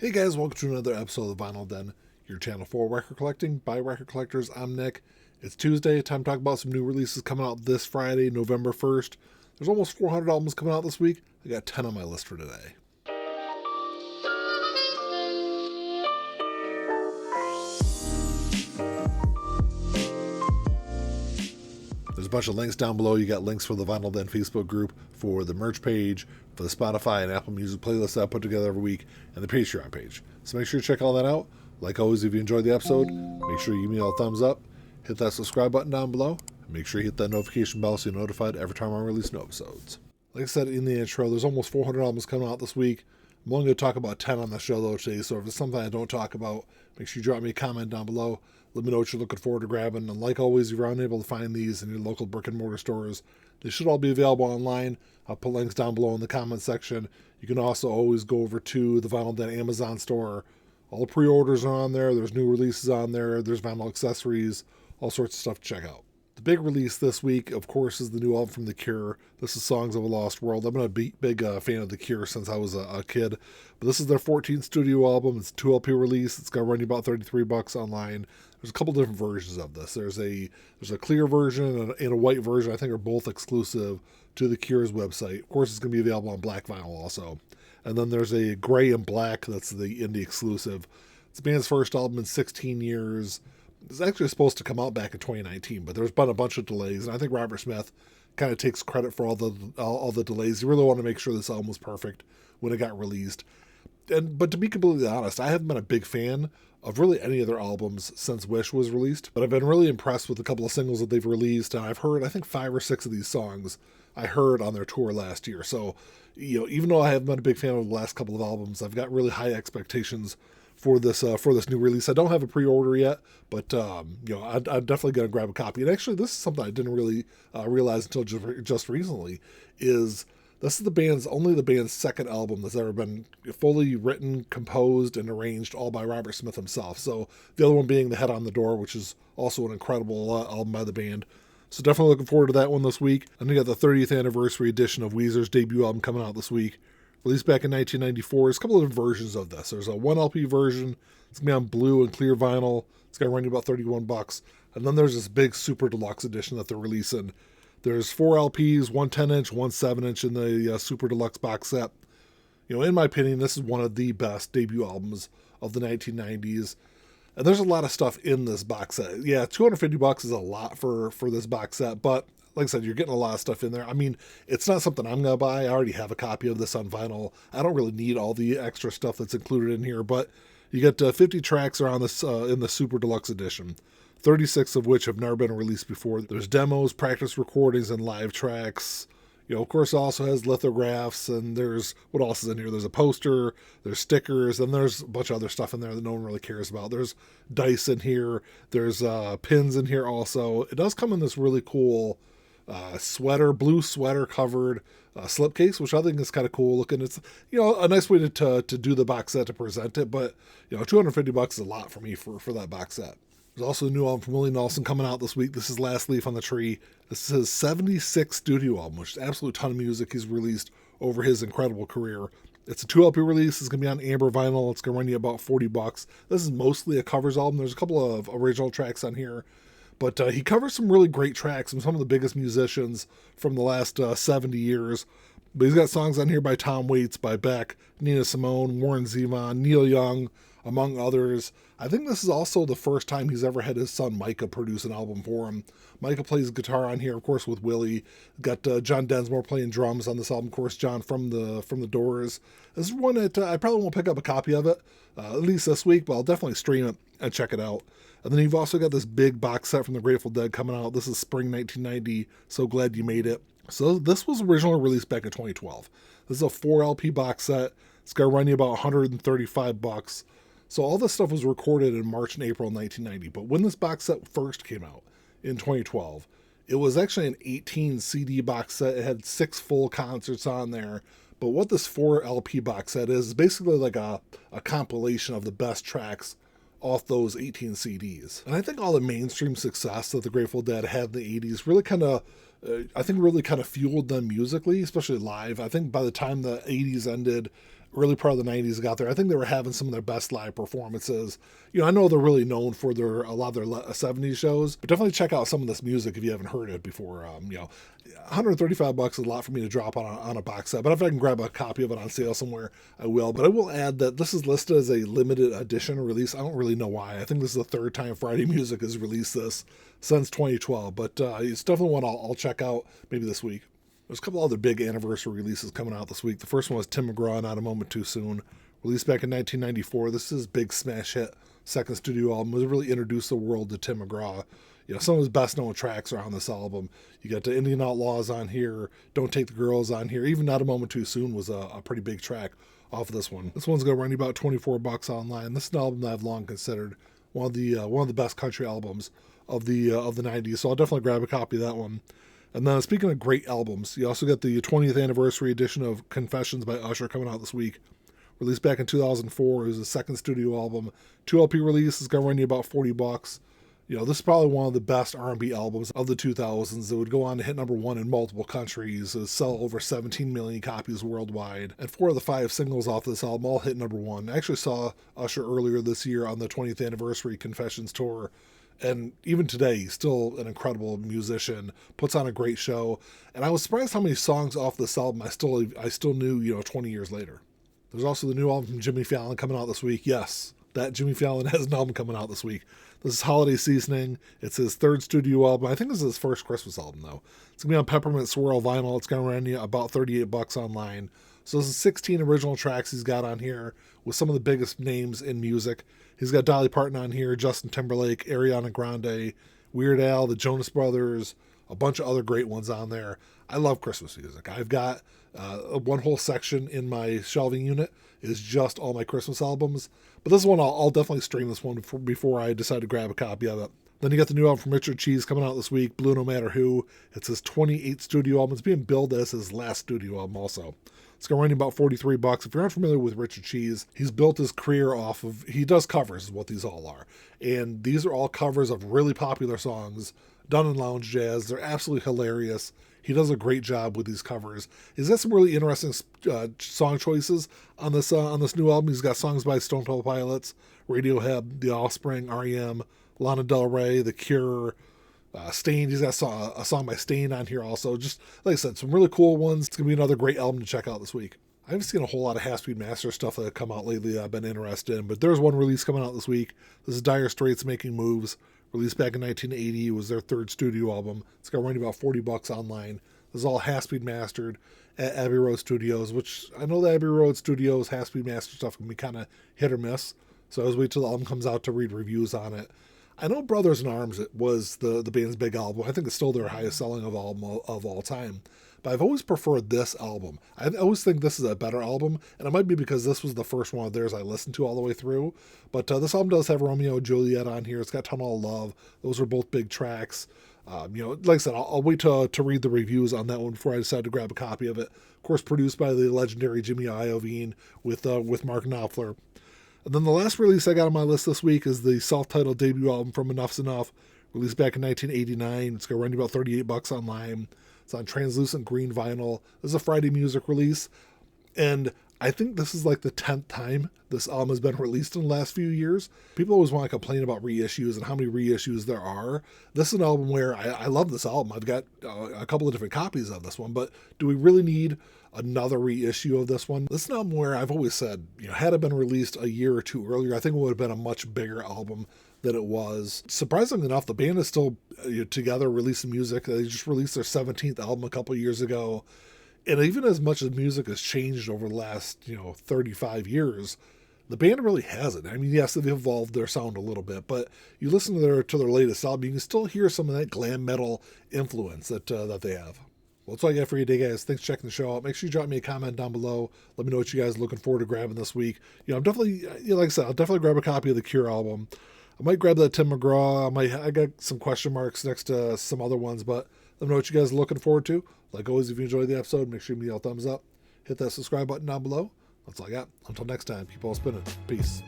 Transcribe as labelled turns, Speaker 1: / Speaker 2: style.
Speaker 1: Hey guys, welcome to another episode of the Vinyl Den, your channel for record collecting by record collectors. I'm Nick. It's Tuesday, time to talk about some new releases coming out this Friday, November 1st. There's almost 400 albums coming out this week. I got 10 on my list for today. There's a bunch of links down below. You got links for the Vinyl Den Facebook group, for the merch page, for the Spotify and Apple Music playlist that I put together every week, and the Patreon page. So make sure you check all that out. Like always, if you enjoyed the episode, make sure you give me a thumbs up, hit that subscribe button down below, and make sure you hit that notification bell so you're notified every time I release new episodes. Like I said in the intro, there's almost 400 albums coming out this week. I'm only going to talk about 10 on the show though today, so if it's something I don't talk about, make sure you drop me a comment down below. Let me know what you're looking forward to grabbing. And like always, if you're unable to find these in your local brick and mortar stores, they should all be available online. I'll put links down below in the comment section. You can also always go over to the Vinyl Den Amazon store. All the pre-orders are on there. There's new releases on there. There's vinyl accessories, all sorts of stuff to check out. The big release this week, of course, is the new album from The Cure. This is Songs of a Lost World. I've been a big fan of The Cure since I was a kid. But this is their 14th studio album. It's a 2 LP release. It's going to run you about $33 online. There's a couple different versions of this. There's a clear version and a white version. I think are both exclusive to The Cure's website. Of course, it's going to be available on black vinyl also. And then there's a gray and black that's the indie exclusive. It's the band's first album in 16 years. It's actually supposed to come out back in 2019, but there's been a bunch of delays, and I think Robert Smith kind of takes credit for all the delays. He really wanted to make sure this album was perfect when it got released. But to be completely honest, I haven't been a big fan of really any of their albums since Wish was released, but I've been really impressed with a couple of singles that they've released, and I've heard, I think 5 or 6 of these songs I heard on their tour last year. So, even though I haven't been a big fan of the last couple of albums, I've got really high expectations for this new release. I don't have a pre-order yet, but I'm definitely going to grab a copy. And actually, this is something I didn't really realize until just recently. This is the band's second album that's ever been fully written, composed, and arranged all by Robert Smith himself. So the other one being The Head on the Door, which is also an incredible album by the band. So definitely looking forward to that one this week. And we got the 30th anniversary edition of Weezer's debut album coming out this week. Released back in 1994. There's a couple of different versions of this. There's a 1 LP version. It's going to be on blue and clear vinyl. It's going to run you about $31. And then there's this big super deluxe edition that they're releasing. There's 4 LPs, 1 10-inch, 1 7-inch in the super deluxe box set. In my opinion, this is one of the best debut albums of the 1990s. And there's a lot of stuff in this box set. Yeah, $250 is a lot for this box set, but like I said, you're getting a lot of stuff in there. I mean, it's not something I'm going to buy. I already have a copy of this on vinyl. I don't really need all the extra stuff that's included in here, but you get 50 tracks are on this in the Super Deluxe Edition, 36 of which have never been released before. There's demos, practice recordings, and live tracks. Of course, it also has lithographs, and there's, what else is in here? There's a poster, there's stickers, and there's a bunch of other stuff in there that no one really cares about. There's dice in here, there's pins in here also. It does come in this really cool blue sweater covered slipcase, which I think is kind of cool looking. It's a nice way to do the box set, to present it, but $250 is a lot for me for that box set. There's also a new album from Willie Nelson coming out this week. This is Last Leaf on the Tree. This is his 76th studio album, which is an absolute ton of music he's released over his incredible career. It's a 2 LP release. It's going to be on amber vinyl. It's going to run you about $40. This is mostly a covers album. There's a couple of original tracks on here. But he covers some really great tracks from some of the biggest musicians from the last 70 years. But he's got songs on here by Tom Waits, by Beck, Nina Simone, Warren Zevon, Neil Young, among others. I think this is also the first time he's ever had his son Micah produce an album for him. Micah plays guitar on here, of course, with Willie. Got John Densmore playing drums on this album, of course, John from the Doors. This is one that I probably won't pick up a copy of it, at least this week, but I'll definitely stream it and check it out. And then you've also got this big box set from the Grateful Dead coming out. This is spring 1990, So Glad You Made It. So this was originally released back in 2012. This is a 4 LP box set. It's going to run you about $135. So all this stuff was recorded in March and April 1990. But when this box set first came out in 2012, it was actually an 18 CD box set. It had 6 full concerts on there. But what this 4 LP box set is basically like a compilation of the best tracks off those 18 CDs. And I think all the mainstream success that the Grateful Dead had in the 80s really kind of fueled them musically, especially live. I think by the time the 80s ended, early part of the 90s got there. I think they were having some of their best live performances. I know they're really known for a lot of their 70s shows, but definitely check out some of this music if you haven't heard it before. $135 is a lot for me to drop on a box set, but if I can grab a copy of it on sale somewhere, I will. But I will add that this is listed as a limited edition release. I don't really know why. I think this is the third time Friday Music has released this since 2012, but it's definitely one I'll check out maybe this week. There's a couple other big anniversary releases coming out this week. The first one was Tim McGraw, Not a Moment Too Soon. Released back in 1994. This is his big smash hit, second studio album. It really introduced the world to Tim McGraw. Some of his best known tracks are on this album. You got the Indian Outlaws on here, Don't Take the Girls on here. Even Not a Moment Too Soon was a pretty big track off of this one. This one's going to run you about $24 online. This is an album that I've long considered one of the best country albums of the 90s, so I'll definitely grab a copy of that one. And then speaking of great albums, you also got the 20th anniversary edition of Confessions by Usher coming out this week. Released back in 2004, it was his second studio album. 2 LP release is going to run you about $40. This is probably one of the best R&B albums of the 2000s. It would go on to hit number 1 in multiple countries, sell over 17 million copies worldwide. And 4 of the 5 singles off this album all hit number 1. I actually saw Usher earlier this year on the 20th anniversary Confessions tour. And even today, he's still an incredible musician, puts on a great show. And I was surprised how many songs off this album I still knew, 20 years later. There's also the new album from Jimmy Fallon coming out this week. Yes, that Jimmy Fallon has an album coming out this week. This is Holiday Seasoning. It's his third studio album. I think this is his first Christmas album, though. It's going to be on Peppermint Swirl vinyl. It's going to run you about $38 online. So this is 16 original tracks he's got on here with some of the biggest names in music. He's got Dolly Parton on here, Justin Timberlake, Ariana Grande, Weird Al, the Jonas Brothers, a bunch of other great ones on there. I love Christmas music. I've got one whole section in my shelving unit is just all my Christmas albums. But this one, I'll definitely stream this one before I decide to grab a copy of it. Then you got the new album from Richard Cheese coming out this week, Blue No Matter Who. It's his 28th studio album. It's being billed as his last studio album also. It's going to run you about $43. If you're unfamiliar with Richard Cheese, he's built his career off of, he does covers is what these all are. And these are all covers of really popular songs done in lounge jazz. They're absolutely hilarious. He does a great job with these covers. He's got some really interesting song choices on this new album. He's got songs by Stone Temple Pilots, Radiohead, The Offspring, R.E.M., Lana Del Rey, The Cure, Stain. He's got a song by Stain on here also. Just like I said, some really cool ones. It's going to be another great album to check out this week. I haven't seen a whole lot of half-speed master stuff that have come out lately that I've been interested in, but there's one release coming out this week. This is Dire Straits Making Moves. Released back in 1980. It was their third studio album. It's going to run you about $40 online. This is all half-speed mastered at Abbey Road Studios, which I know the Abbey Road Studios half-speed master stuff can be kind of hit or miss. So I always wait till the album comes out to read reviews on it. I know Brothers in Arms was the band's big album. I think it's still their highest selling of all time. But I've always preferred this album. I always think this is a better album, and it might be because this was the first one of theirs I listened to all the way through. But this album does have Romeo and Juliet on here. It's got Tunnel of Love. Those are both big tracks. Like I said, I'll wait to read the reviews on that one before I decide to grab a copy of it. Of course, produced by the legendary Jimmy Iovine with Mark Knopfler. And then the last release I got on my list this week is the self-titled debut album from Enuff's Enuff, released back in 1989. It's going to run you about $38 online. It's on translucent green vinyl. This is a Friday Music release. And I think this is like the 10th time this album has been released in the last few years. People always want to complain about reissues and how many reissues there are. This is an album where I love this album. I've got a couple of different copies of this one, but do we really need another reissue of this one? This is an album where I've always said, had it been released a year or two earlier, I think it would have been a much bigger album than it was. Surprisingly enough, the band is still together releasing music. They just released their 17th album a couple of years ago. And even as much as music has changed over the last, 35 years, the band really hasn't. I mean, yes, they've evolved their sound a little bit, but you listen to their latest album, you can still hear some of that glam metal influence that they have. Well, that's all I got for you today, guys. Thanks for checking the show out. Make sure you drop me a comment down below. Let me know what you guys are looking forward to grabbing this week. I'm definitely, like I said, I'll definitely grab a copy of the Cure album. I might grab that Tim McGraw. I got some question marks next to some other ones, but let me know what you guys are looking forward to. Like always, if you enjoyed the episode, make sure you give me a thumbs up. Hit that subscribe button down below. That's all I got. Until next time, keep on spinning. Peace.